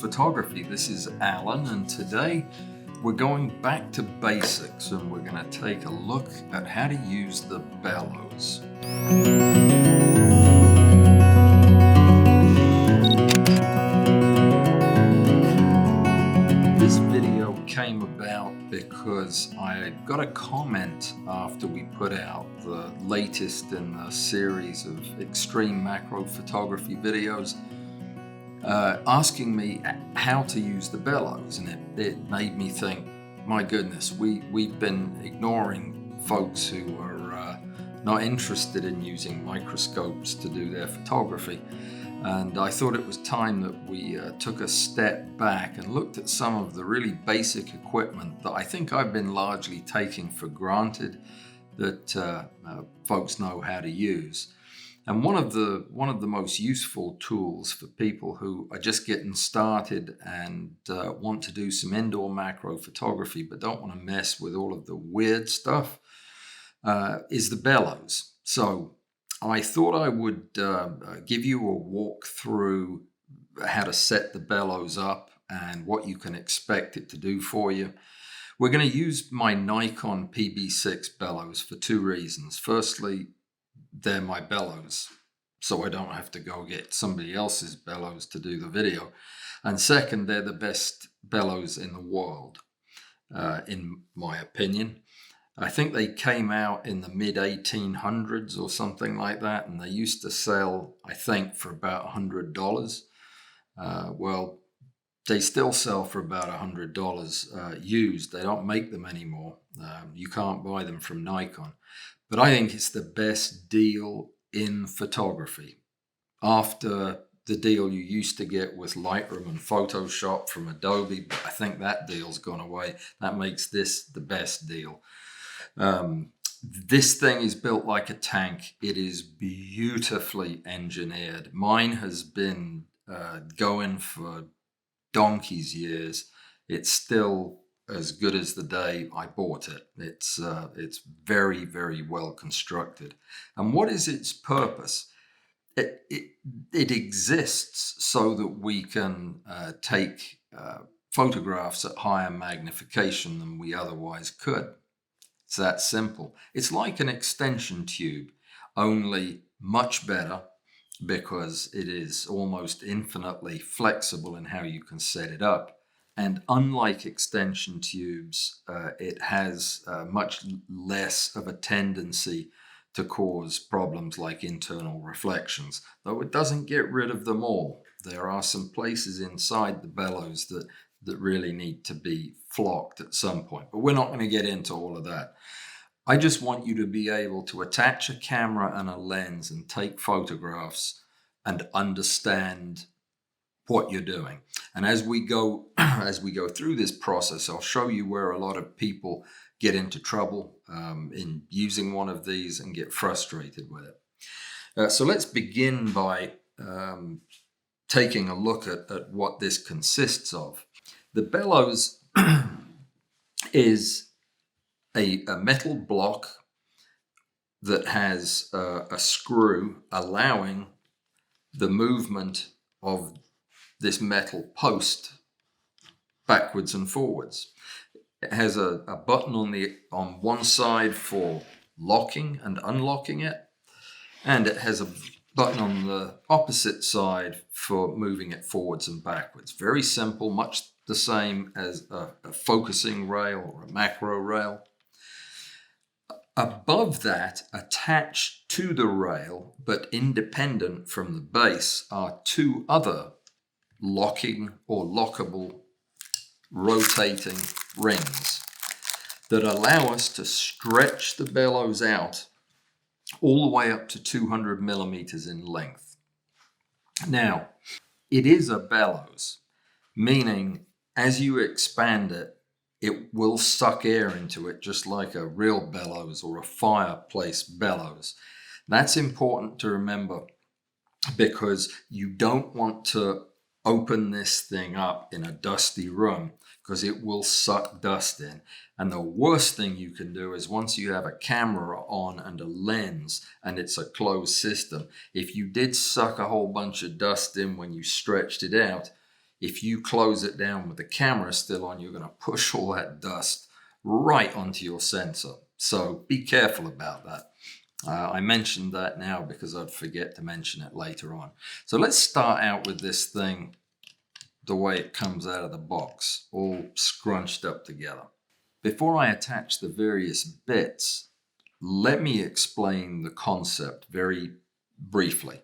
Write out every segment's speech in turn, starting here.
Photography. This is Alan, and today we're going back to basics and we're going to take a look at how to use the bellows. This video came about because I got a comment after we put out the latest in the series of extreme macro photography videos asking me how to use the bellows, and it made me think, my goodness, we've been ignoring folks who are not interested in using microscopes to do their photography. And I thought it was time that we took a step back and looked at some of the really basic equipment that I think I've been largely taking for granted that folks know how to use. And one of the most useful tools for people who are just getting started and want to do some indoor macro photography but don't want to mess with all of the weird stuff is the bellows. So I thought I would give you a walk through how to set the bellows up and what you can expect it to do for you. We're going to use my Nikon PB6 bellows for two reasons. Firstly, they're my bellows, so I don't have to go get somebody else's bellows to do the video. And second, they're the best bellows in the world, in my opinion. I think they came out in the mid-1800s or something like that, and they used to sell, I think, for about $100. Well, they still sell for about $100 used. They don't make them anymore. You can't buy them from Nikon. But I think it's the best deal in photography. After the deal you used to get with Lightroom and Photoshop from Adobe, but I think that deal's gone away. That makes this the best deal. This thing is built like a tank. It is beautifully engineered. Mine has been going for donkey's years. It's still as good as the day I bought it. It's very, very well constructed. And what is its purpose? It exists so that we can take photographs at higher magnification than we otherwise could. It's that simple. It's like an extension tube, only much better because it is almost infinitely flexible in how you can set it up. And unlike extension tubes, it has much less of a tendency to cause problems like internal reflections, though it doesn't get rid of them all. There are some places inside the bellows that really need to be flocked at some point, but we're not going to get into all of that. I just want you to be able to attach a camera and a lens and take photographs and understand what you're doing. And as we go through this process, I'll show you where a lot of people get into trouble in using one of these and get frustrated with it. So let's begin by taking a look at what this consists of. The bellows is a metal block that has a screw allowing the movement of this metal post backwards and forwards. It has a button on one side for locking and unlocking it, and it has a button on the opposite side for moving it forwards and backwards. Very simple, much the same as a focusing rail or a macro rail. Above that, attached to the rail but independent from the base, are two other locking or lockable rotating rings that allow us to stretch the bellows out all the way up to 200 millimeters in length. Now, it is a bellows, meaning as you expand it, it will suck air into it just like a real bellows or a fireplace bellows. That's important to remember because you don't want to open this thing up in a dusty room because it will suck dust in. And the worst thing you can do is once you have a camera on and a lens and it's a closed system, if you did suck a whole bunch of dust in when you stretched it out, If you close it down with the camera still on, you're going to push all that dust right onto your sensor. So be careful about that. I mentioned that now because I'd forget to mention it later on. So let's start out with this thing the way it comes out of the box, all scrunched up together. Before I attach the various bits, let me explain the concept very briefly.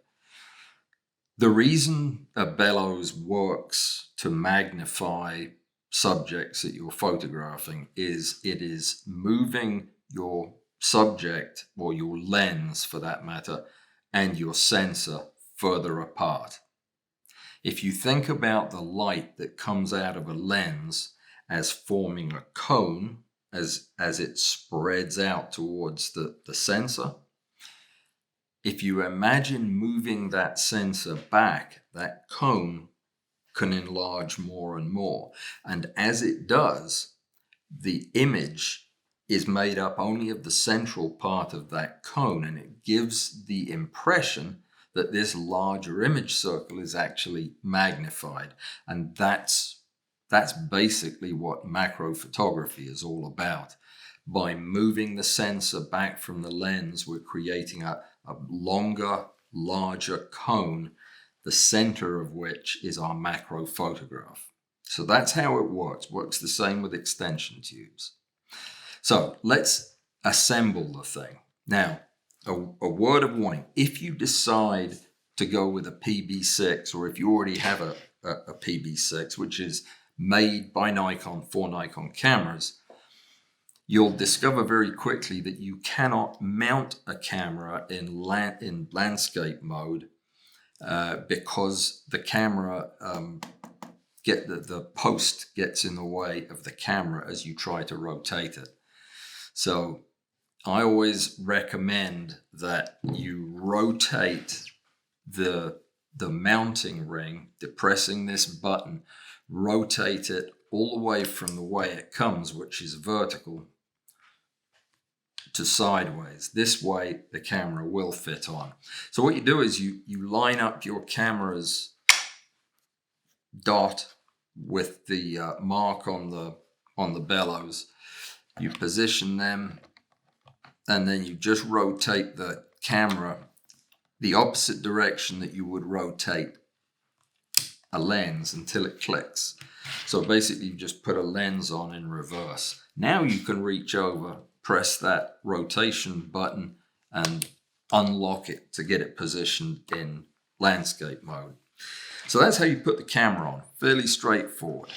The reason a bellows works to magnify subjects that you're photographing is it is moving your subject, or your lens for that matter, and your sensor further apart. If you think about the light that comes out of a lens as forming a cone as it spreads out towards the sensor, if you imagine moving that sensor back, that cone can enlarge more and more. And as it does, the image is made up only of the central part of that cone, and it gives the impression that this larger image circle is actually magnified. And that's basically what macro photography is all about. By moving the sensor back from the lens, we're creating a longer, larger cone, the center of which is our macro photograph. So that's how it works. Works the same with extension tubes. So let's assemble the thing. Now, a word of warning. If you decide to go with a PB6, or if you already have a PB6, which is made by Nikon for Nikon cameras, you'll discover very quickly that you cannot mount a camera in landscape mode because the camera the post gets in the way of the camera as you try to rotate it. So I always recommend that you rotate the mounting ring, depressing this button, rotate it all the way from the way it comes, which is vertical, to sideways. This way the camera will fit on. So what you do is you line up your camera's dot with the mark on the bellows. You position them, and then you just rotate the camera the opposite direction that you would rotate a lens until it clicks. So basically you just put a lens on in reverse. Now you can reach over, press that rotation button, and unlock it to get it positioned in landscape mode. So that's how you put the camera on. Fairly straightforward.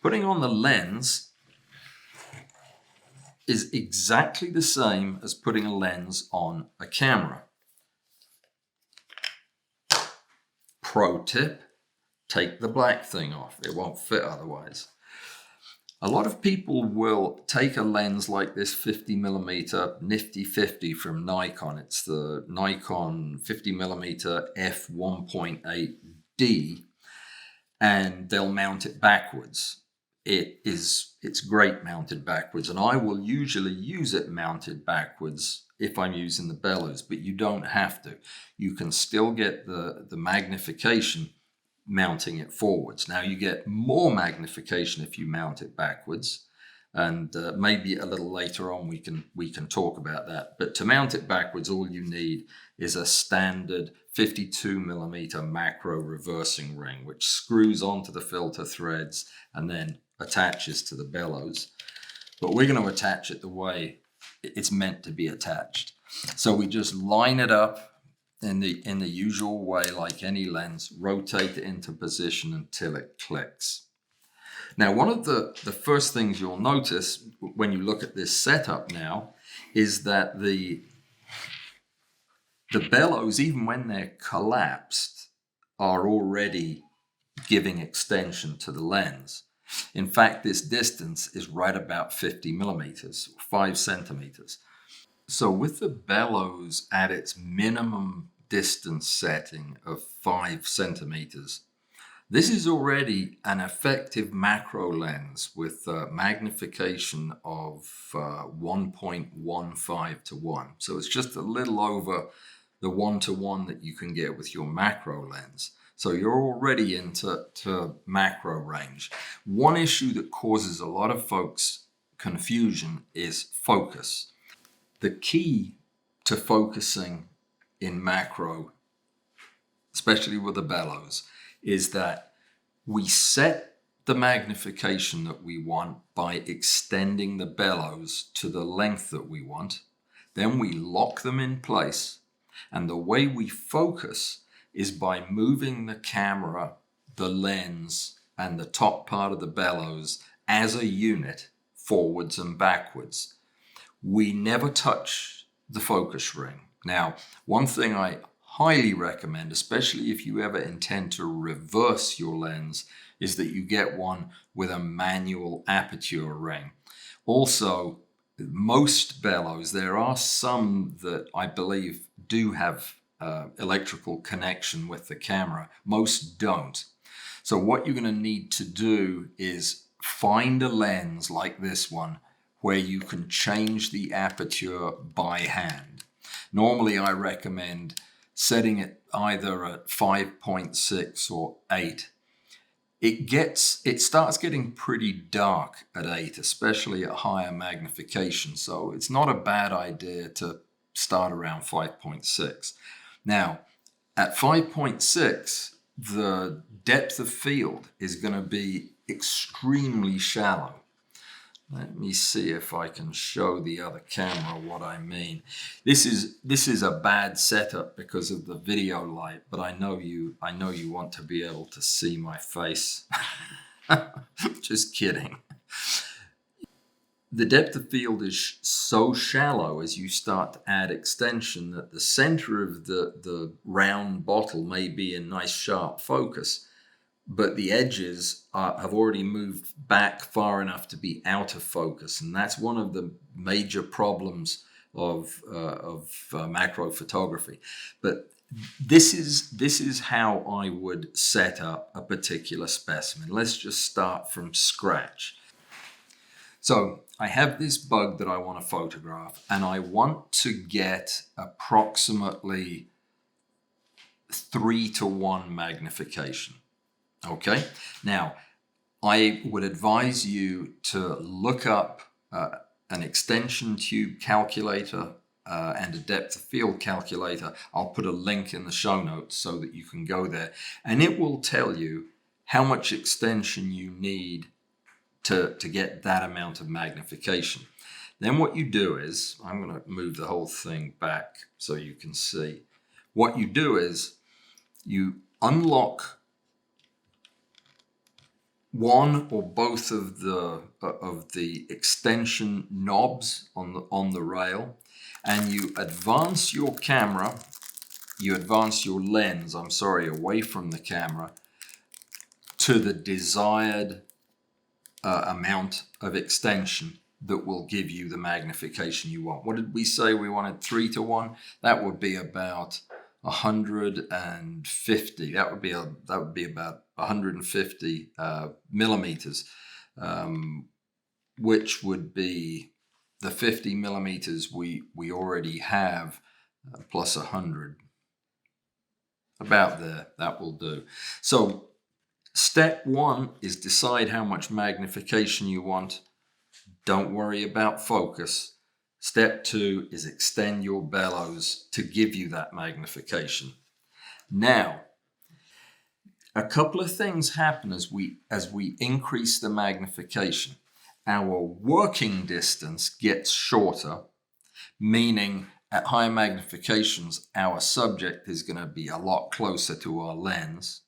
Putting on the lens is exactly the same as putting a lens on a camera. Pro tip, take the black thing off. It won't fit otherwise. A lot of people will take a lens like this 50mm Nifty 50 from Nikon. It's the Nikon 50mm f1.8D, and they'll mount it backwards. It's great mounted backwards, and I will usually use it mounted backwards if I'm using the bellows, but you don't have to. You can still get the magnification mounting it forwards. Now you get more magnification if you mount it backwards, and maybe a little later on we can talk about that. But to mount it backwards, all you need is a standard 52mm macro reversing ring, which screws onto the filter threads and then attaches to the bellows. But we're going to attach it the way it's meant to be attached. So we just line it up in the usual way, like any lens, rotate it into position until it clicks. Now, one of the first things you'll notice when you look at this setup now is that the bellows, even when they're collapsed, are already giving extension to the lens. In fact, this distance is right about 50mm, 5 centimeters. So with the bellows at its minimum distance setting of 5 centimeters, this is already an effective macro lens with a magnification of 1.15 to 1. So it's just a little over the 1 to 1 that you can get with your macro lens. So you're already into macro range. One issue that causes a lot of folks confusion is focus. The key to focusing in macro, especially with the bellows, is that we set the magnification that we want by extending the bellows to the length that we want. Then we lock them in place. And the way we focus is by moving the camera, the lens, and the top part of the bellows as a unit forwards and backwards. We never touch the focus ring. Now, one thing I highly recommend, especially if you ever intend to reverse your lens, is that you get one with a manual aperture ring. Also, most bellows, there are some that I believe do have electrical connection with the camera. Most don't. So what you're going to need to do is find a lens like this one where you can change the aperture by hand. Normally I recommend setting it either at 5.6 or 8. It starts getting pretty dark at 8, especially at higher magnification. So it's not a bad idea to start around 5.6. Now, at 5.6, the depth of field is going to be extremely shallow. Let me see if I can show the other camera what I mean. This is a bad setup because of the video light, but I know you want to be able to see my face. Just kidding. The depth of field is so shallow as you start to add extension that the center of the round bottle may be in nice sharp focus, but the edges have already moved back far enough to be out of focus. And that's one of the major problems of macro photography. But this is how I would set up a particular specimen. Let's just start from scratch. So I have this bug that I want to photograph, and I want to get approximately 3:1 magnification. Okay, now I would advise you to look up an extension tube calculator and a depth of field calculator. I'll put a link in the show notes so that you can go there, and it will tell you how much extension you need to get that amount of magnification. Then what you do is, I'm going to move the whole thing back so you can see. What you do is you unlock one or both of the extension knobs on the rail, and you advance your lens, away from the camera to the desired amount of extension that will give you the magnification you want. What did we say we wanted? 3:1? That would be about 150. That would be about 150 millimeters, which would be the 50 millimeters we already have plus 100. About there, that will do. So step one is decide how much magnification you want. Don't worry about focus. Step two is extend your bellows to give you that magnification. Now, a couple of things happen as we increase the magnification. Our working distance gets shorter, meaning at higher magnifications, our subject is going to be a lot closer to our lens.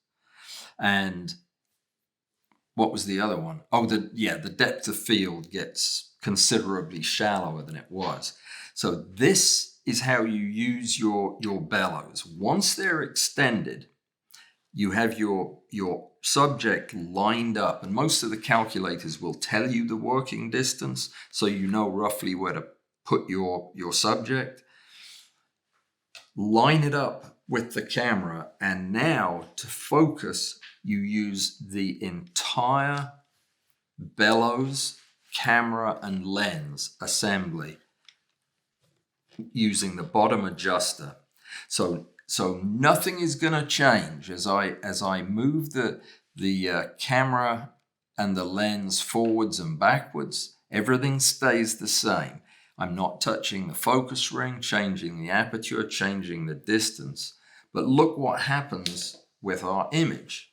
And what was the other one? Oh, the depth of field gets considerably shallower than it was. So this is how you use your bellows. Once they're extended, you have your subject lined up, and most of the calculators will tell you the working distance, so you know roughly where to put your subject. Line it up with the camera, and now to focus, you use the entire bellows, camera, and lens assembly using the bottom adjuster. So So nothing is going to change as I move the camera and the lens forwards and backwards. Everything stays the same. I'm not touching the focus ring, changing the aperture, changing the distance. But look what happens with our image.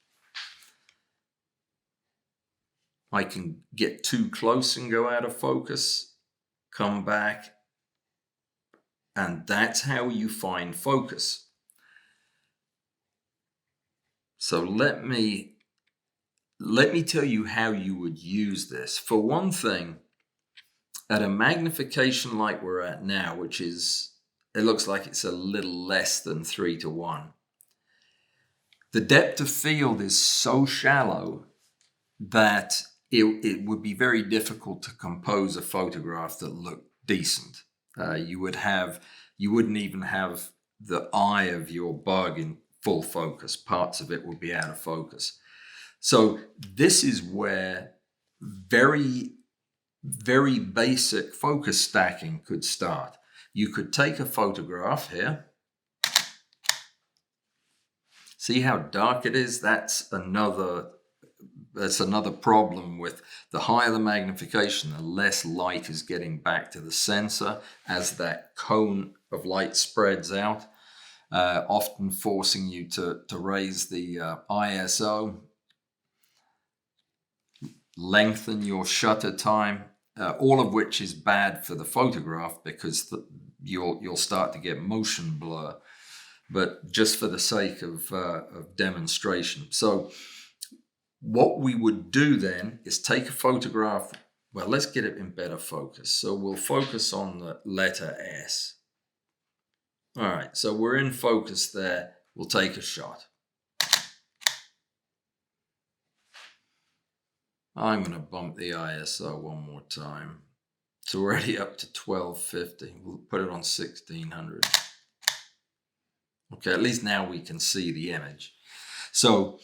I can get too close and go out of focus, come back, and that's how you find focus. So let me tell you how you would use this. For one thing, at a magnification like we're at now, which is, it looks like it's a little less than 3:1, the depth of field is so shallow that it would be very difficult to compose a photograph that looked decent. You wouldn't even have the eye of your bug in full focus. Parts of it would be out of focus. So this is where very, very basic focus stacking could start. You could take a photograph here. See how dark it is? That's another problem with the higher the magnification, the less light is getting back to the sensor as that cone of light spreads out, often forcing you to raise the ISO, lengthen your shutter time, all of which is bad for the photograph because you'll start to get motion blur, but just for the sake of demonstration. So what we would do then is take a photograph. Well, let's get it in better focus. So we'll focus on the letter S. All right, so we're in focus there. We'll take a shot. I'm going to bump the ISO one more time. It's already up to 1250. We'll put it on 1600. Okay, at least now we can see the image. So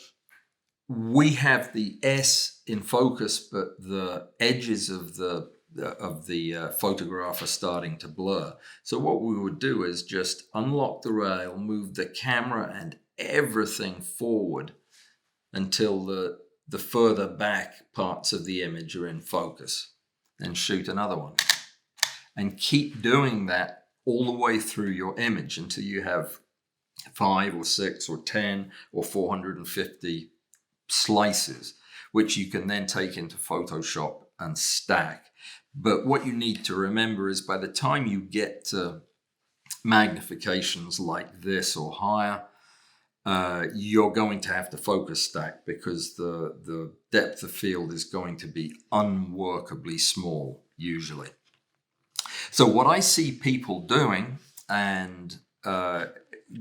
we have the S in focus, but the edges of the photograph are starting to blur. So what we would do is just unlock the rail, move the camera and everything forward until the further back parts of the image are in focus, and shoot another one. And keep doing that all the way through your image until you have 5 or 6 or 10 or 450 slices, which you can then take into Photoshop and stack. But what you need to remember is by the time you get to magnifications like this or higher, you're going to have to focus stack because the depth of field is going to be unworkably small usually. So what I see people doing and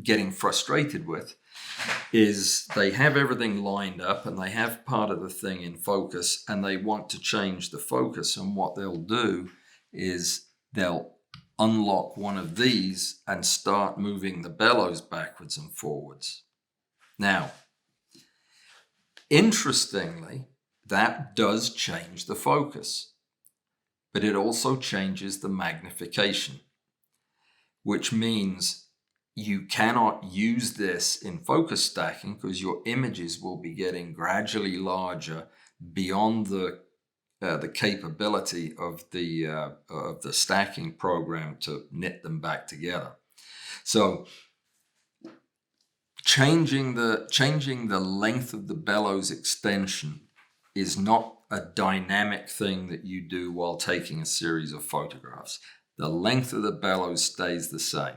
getting frustrated with is they have everything lined up and they have part of the thing in focus and they want to change the focus, and what they'll do is they'll unlock one of these and start moving the bellows backwards and forwards. Now, interestingly, that does change the focus, but it also changes the magnification, which means you cannot use this in focus stacking because your images will be getting gradually larger beyond the capability of the stacking program to knit them back together. So changing the length of the bellows extension is not a dynamic thing that you do while taking a series of photographs. The length of the bellows stays the same.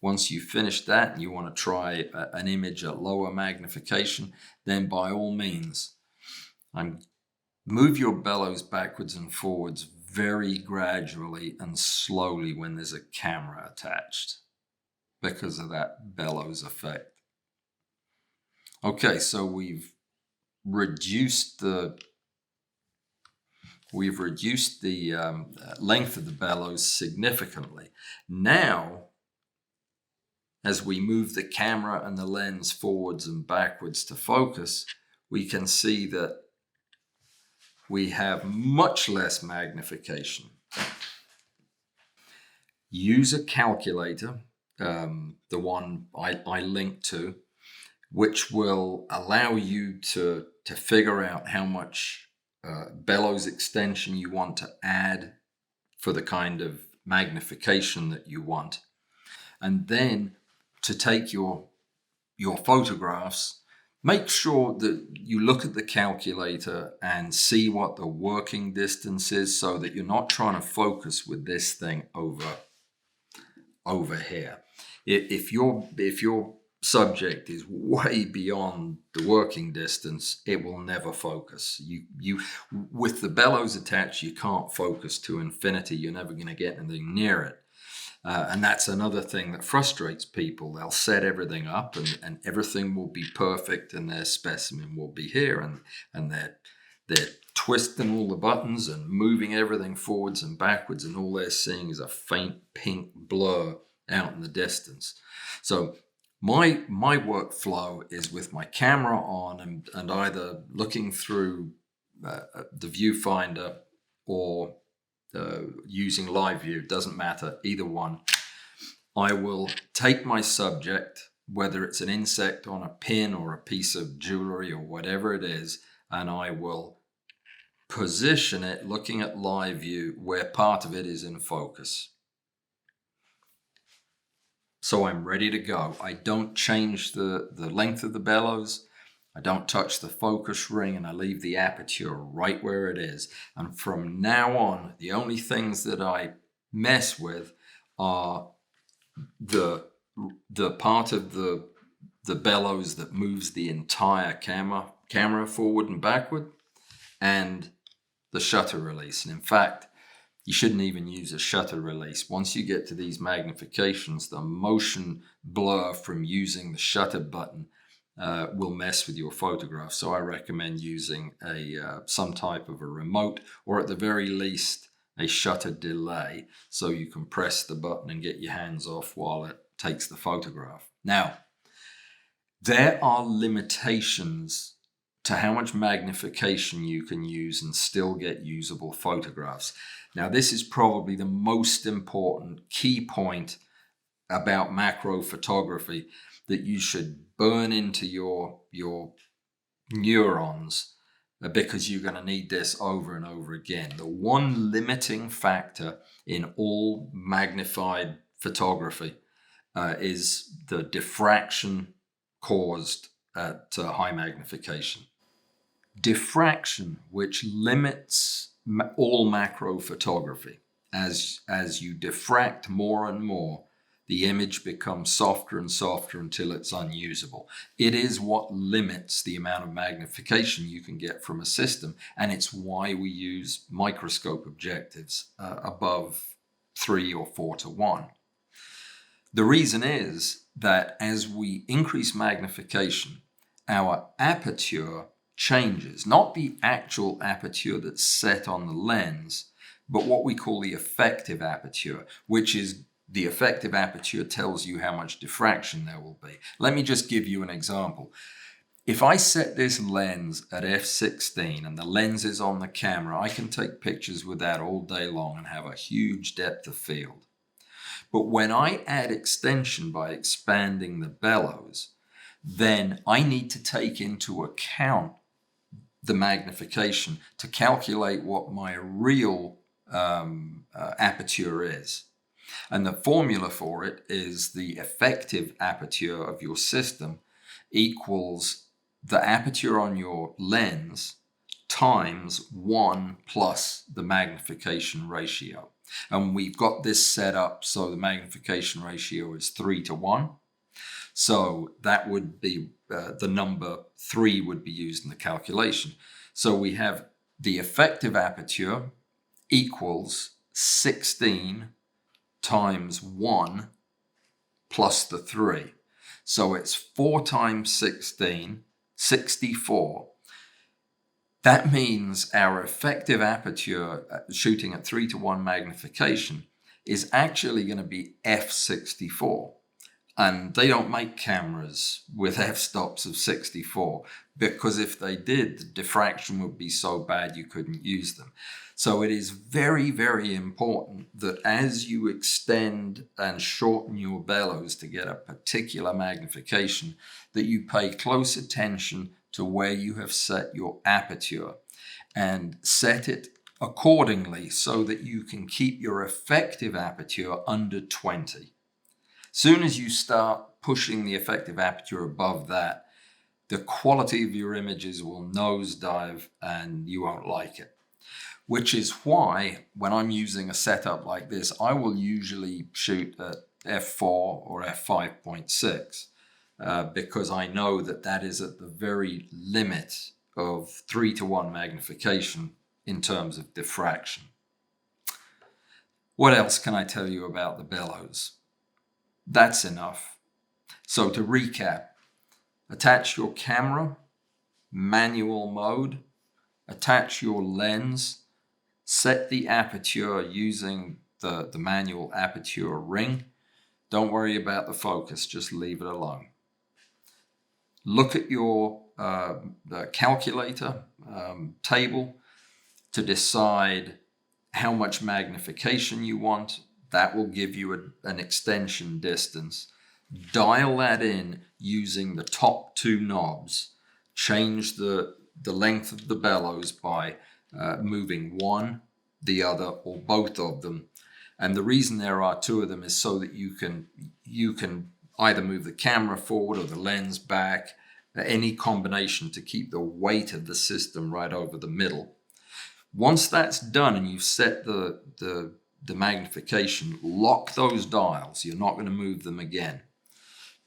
Once you finish that and you want to try an image at lower magnification, then by all means, move your bellows backwards and forwards very gradually and slowly when there's a camera attached because of that bellows effect. Okay, so we've reduced the length of the bellows significantly. Now, as we move the camera and the lens forwards and backwards to focus, we can see that we have much less magnification. Use a calculator the one I linked to, which will allow you to figure out how much bellows extension you want to add for the kind of magnification that you want. And then to take your photographs, make sure that you look at the calculator and see what the working distance is, so that you're not trying to focus with this thing over here. If your subject is way beyond the working distance, it will never focus. You with the bellows attached, you can't focus to infinity. You're never going to get anything near it. And that's another thing that frustrates people. They'll set everything up and everything will be perfect and their specimen will be here, and they're twisting all the buttons and moving everything forwards and backwards, and all they're seeing is a faint pink blur out in the distance. So my workflow is with my camera on and either looking through the viewfinder or using live view, doesn't matter, either one. I will take my subject, whether it's an insect on a pin or a piece of jewelry or whatever it is, and I will position it looking at live view where part of it is in focus. So I'm ready to go. I don't change the length of the bellows. I don't touch the focus ring, and I leave the aperture right where it is. And from now on, the only things that I mess with are the part of the bellows that moves the entire camera forward and backward, and the shutter release. And in fact, you shouldn't even use a shutter release. Once you get to these magnifications, the motion blur from using the shutter button will mess with your photograph. So I recommend using some type of a remote, or at the very least a shutter delay, so you can press the button and get your hands off while it takes the photograph. Now, there are limitations to how much magnification you can use and still get usable photographs. Now, this is probably the most important key point about macro photography that you should burn into your neurons, because you're going to need this over and over again. The one limiting factor in all magnified photography is the diffraction caused at high magnification. Diffraction, which limits all macro photography. As you diffract more and more, the image becomes softer and softer until it's unusable. It is what limits the amount of magnification you can get from a system, and it's why we use microscope objectives above 3 or 4 to 1. The reason is that as we increase magnification, our aperture changes. Not the actual aperture that's set on the lens, but what we call the effective aperture, which is the effective aperture tells you how much diffraction there will be. Let me just give you an example. If I set this lens at f16 and the lens is on the camera, I can take pictures with that all day long and have a huge depth of field. But when I add extension by expanding the bellows, then I need to take into account the magnification to calculate what my real aperture is. And the formula for it is the effective aperture of your system equals the aperture on your lens times 1 plus the magnification ratio. And we've got this set up so the magnification ratio is 3 to 1. So that would be the number 3 would be used in the calculation. So we have the effective aperture equals 16 times 1 plus the 3. So it's 4 times 16, 64. That means our effective aperture shooting at 3 to 1 magnification is actually going to be f64. And they don't make cameras with f-stops of 64, because if they did, the diffraction would be so bad you couldn't use them. So it is very, very important that as you extend and shorten your bellows to get a particular magnification, that you pay close attention to where you have set your aperture and set it accordingly so that you can keep your effective aperture under 20. Soon as you start pushing the effective aperture above that, the quality of your images will nosedive and you won't like it. Which is why when I'm using a setup like this, I will usually shoot at f4 or f5.6 because I know that that is at the very limit of 3:1 magnification in terms of diffraction. What else can I tell you about the bellows? That's enough. So to recap, attach your camera, manual mode, attach your lens, set the aperture using the manual aperture ring. Don't worry about the focus, just leave it alone. Look at your the calculator table to decide how much magnification you want. That will give you an extension distance. Dial that in using the top two knobs. Change the length of the bellows by moving one, the other, or both of them. And the reason there are two of them is so that you can either move the camera forward or the lens back, any combination to keep the weight of the system right over the middle. Once that's done and you've set the magnification, lock those dials. You're not going to move them again.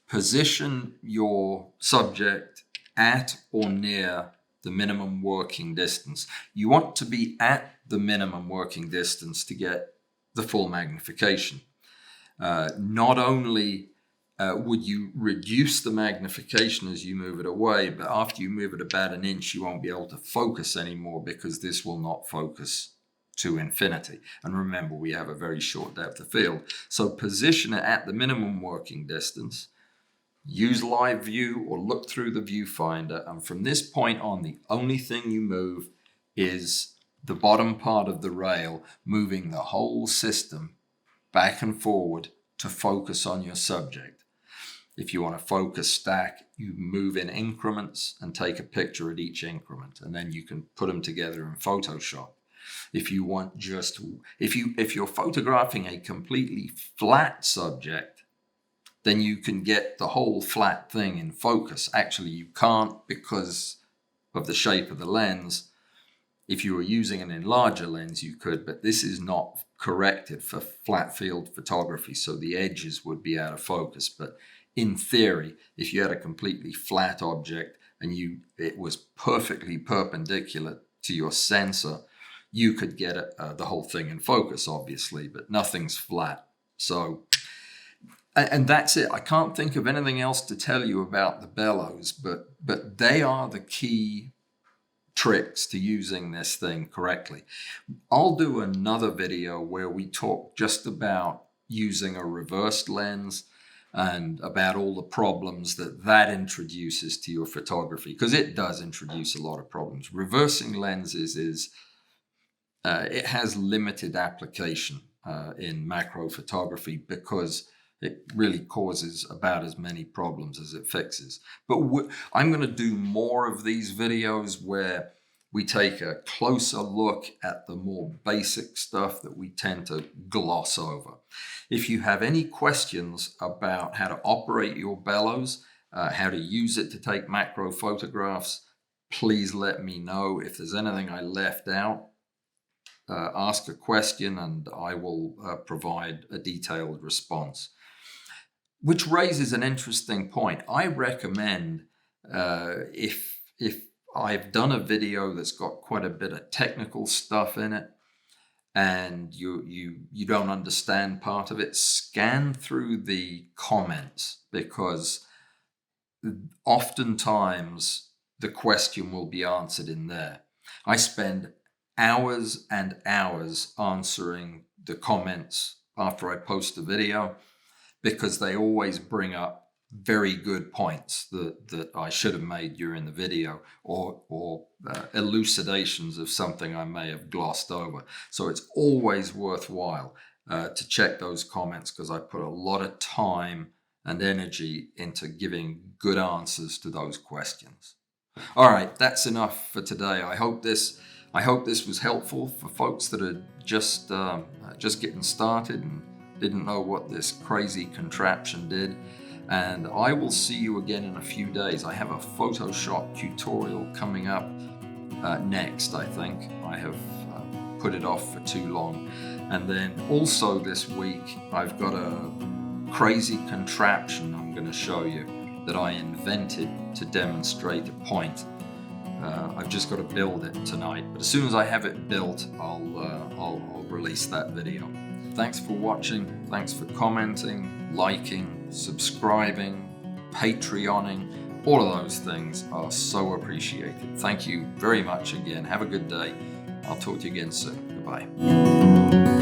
Position your subject at or near the minimum working distance. You want to be at the minimum working distance to get the full magnification. Not only would you reduce the magnification as you move it away, but after you move it about an inch, you won't be able to focus anymore because this will not focus to infinity. And remember, we have a very short depth of field. So position it at the minimum working distance. Use live view or look through the viewfinder, and from this point on, the only thing you move is the bottom part of the rail, moving the whole system back and forward to focus on your subject. If you want to focus stack, you move in increments and take a picture at each increment, and then you can put them together in Photoshop. If you want if you're photographing a completely flat subject, then you can get the whole flat thing in focus. Actually, you can't because of the shape of the lens. If you were using an enlarger lens, you could, but this is not corrected for flat field photography, so the edges would be out of focus. But in theory, if you had a completely flat object and it was perfectly perpendicular to your sensor, you could get the whole thing in focus, obviously, but nothing's flat. So, and that's it. I can't think of anything else to tell you about the bellows, but they are the key tricks to using this thing correctly. I'll do another video where we talk just about using a reversed lens and about all the problems that introduces to your photography, because it does introduce a lot of problems. Reversing lenses it has limited application in macro photography because it really causes about as many problems as it fixes. But I'm going to do more of these videos where we take a closer look at the more basic stuff that we tend to gloss over. If you have any questions about how to operate your bellows, how to use it to take macro photographs, please let me know. If there's anything I left out, ask a question and I will provide a detailed response. Which raises an interesting point. I recommend if I've done a video that's got quite a bit of technical stuff in it and you don't understand part of it, scan through the comments, because oftentimes the question will be answered in there. I spend hours and hours answering the comments after I post a video, because they always bring up very good points that I should have made during the video, or elucidations of something I may have glossed over. So it's always worthwhile to check those comments, because I put a lot of time and energy into giving good answers to those questions. All right, that's enough for today. I hope this was helpful for folks that are just getting started and didn't know what this crazy contraption did. And I will see you again in a few days. I have a Photoshop tutorial coming up next, I think. I have put it off for too long. And then also this week, I've got a crazy contraption I'm going to show you that I invented to demonstrate a point. I've just got to build it tonight. But as soon as I have it built, I'll release that video. Thanks for watching. Thanks for commenting, liking, subscribing, Patreoning. All of those things are so appreciated. Thank you very much again. Have a good day. I'll talk to you again soon. Goodbye.